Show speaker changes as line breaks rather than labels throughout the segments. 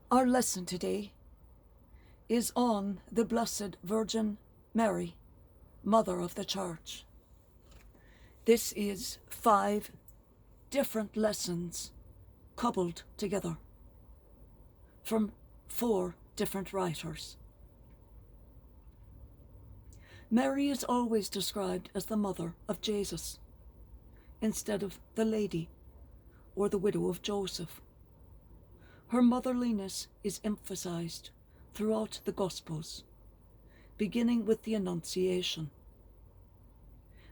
Our lesson today is on the Blessed Virgin Mary, Mother of the Church. This is 5 different lessons coupled together from 4 different writers. Mary is always described as the mother of Jesus, instead of the lady or the widow of Joseph. Her motherliness is emphasized throughout the Gospels, beginning with the Annunciation.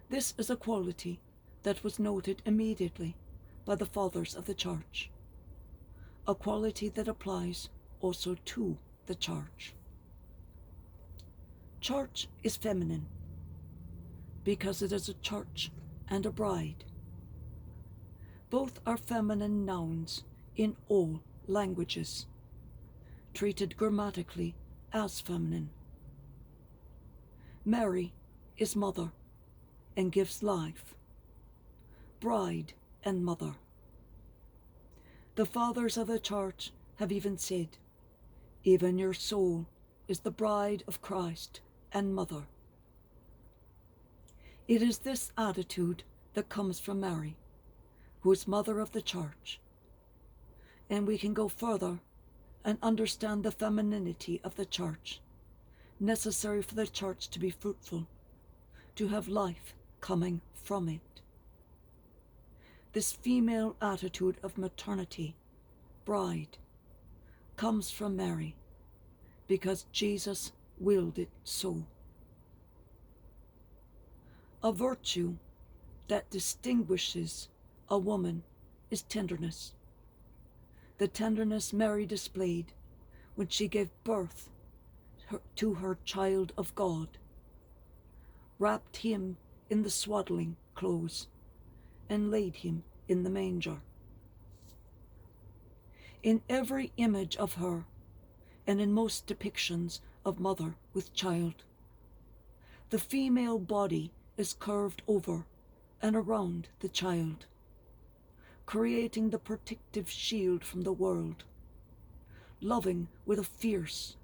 This is a quality that was noted immediately by the Fathers of the Church, a quality that applies also to the Church. Church is feminine because it is a church and a bride. Both are feminine nouns in all languages, treated grammatically as feminine. Mary is mother and gives life, bride and mother. The Fathers of the Church have even said, even your soul is the bride of Christ and mother. It is this attitude that comes from Mary, who is mother of the Church. And we can go further and understand the femininity of the Church, necessary for the Church to be fruitful, to have life coming from it. This female attitude of maternity, bride, comes from Mary, because Jesus willed it so. A virtue that distinguishes a woman is tenderness. The tenderness Mary displayed when she gave birth to her child of God, wrapped him in the swaddling clothes, and laid him in the manger. In every image of her, and in most depictions of mother with child, the female body is curved over and around the child, creating the protective shield from the world, loving with a fierce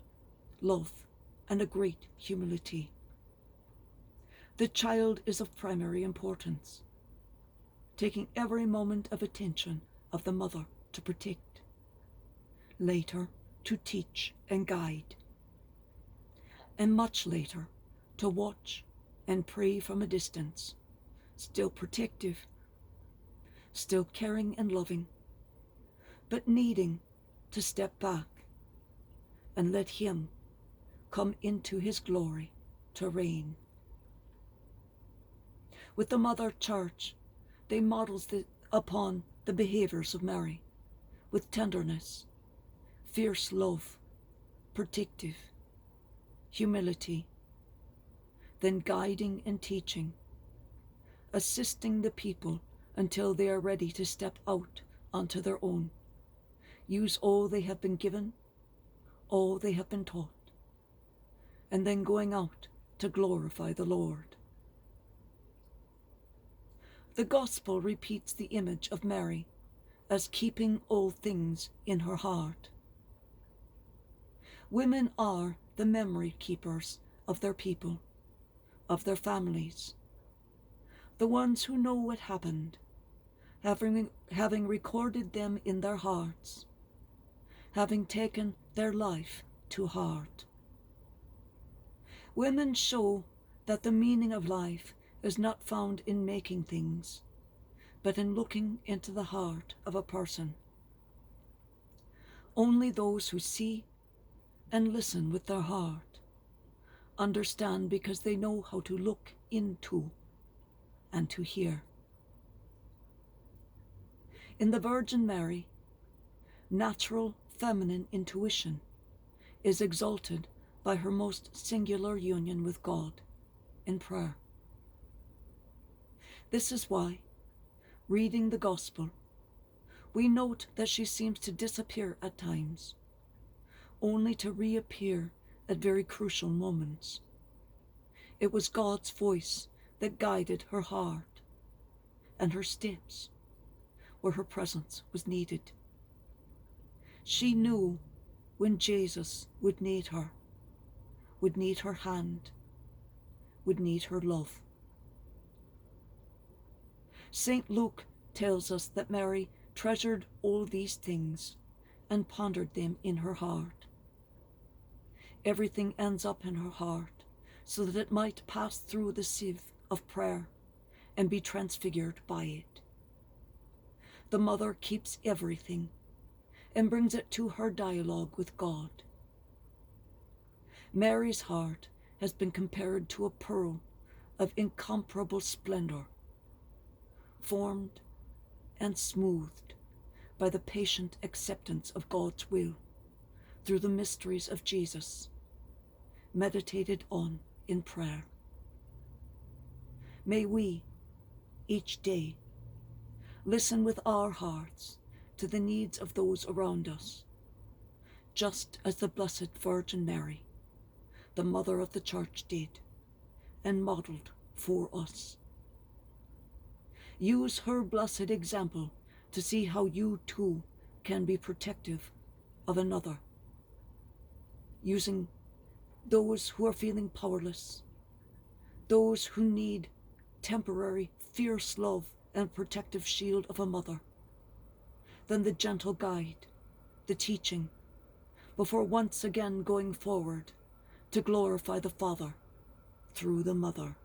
love and a great humility. The child is of primary importance, taking every moment of attention of the mother to protect, later to teach and guide, and much later to watch and pray from a distance, still protective, still caring and loving, but needing to step back and let him come into his glory to reign. With the Mother Church, they models upon the behaviors of Mary, with tenderness, fierce love, protective, humility, then guiding and teaching, assisting the people until they are ready to step out onto their own, use all they have been given, all they have been taught, and then going out to glorify the Lord. The Gospel repeats the image of Mary as keeping all things in her heart. Women are the memory keepers of their people, of their families, the ones who know what happened, having recorded them in their hearts, having taken their life to heart. Women show that the meaning of life is not found in making things, but in looking into the heart of a person. Only those who see and listen with their heart understand, because they know how to look into and to hear. In the Virgin Mary, natural feminine intuition is exalted by her most singular union with God in prayer. This is why, reading the Gospel, we note that she seems to disappear at times, only to reappear at very crucial moments. It was God's voice that guided her heart and her steps where her presence was needed. She knew when Jesus would need her hand, would need her love. St. Luke tells us that Mary treasured all these things and pondered them in her heart. Everything ends up in her heart so that it might pass through the sieve of prayer and be transfigured by it. The mother keeps everything and brings it to her dialogue with God. Mary's heart has been compared to a pearl of incomparable splendor, formed and smoothed by the patient acceptance of God's will through the mysteries of Jesus, meditated on in prayer. May we, each day, listen with our hearts to the needs of those around us, just as the Blessed Virgin Mary, the Mother of the Church, did and modelled for us. Use her blessed example to see how you too can be protective of another, using those who are feeling powerless, those who need temporary fierce love and protective shield of a mother, then the gentle guide, the teaching, before once again going forward to glorify the Father through the Mother.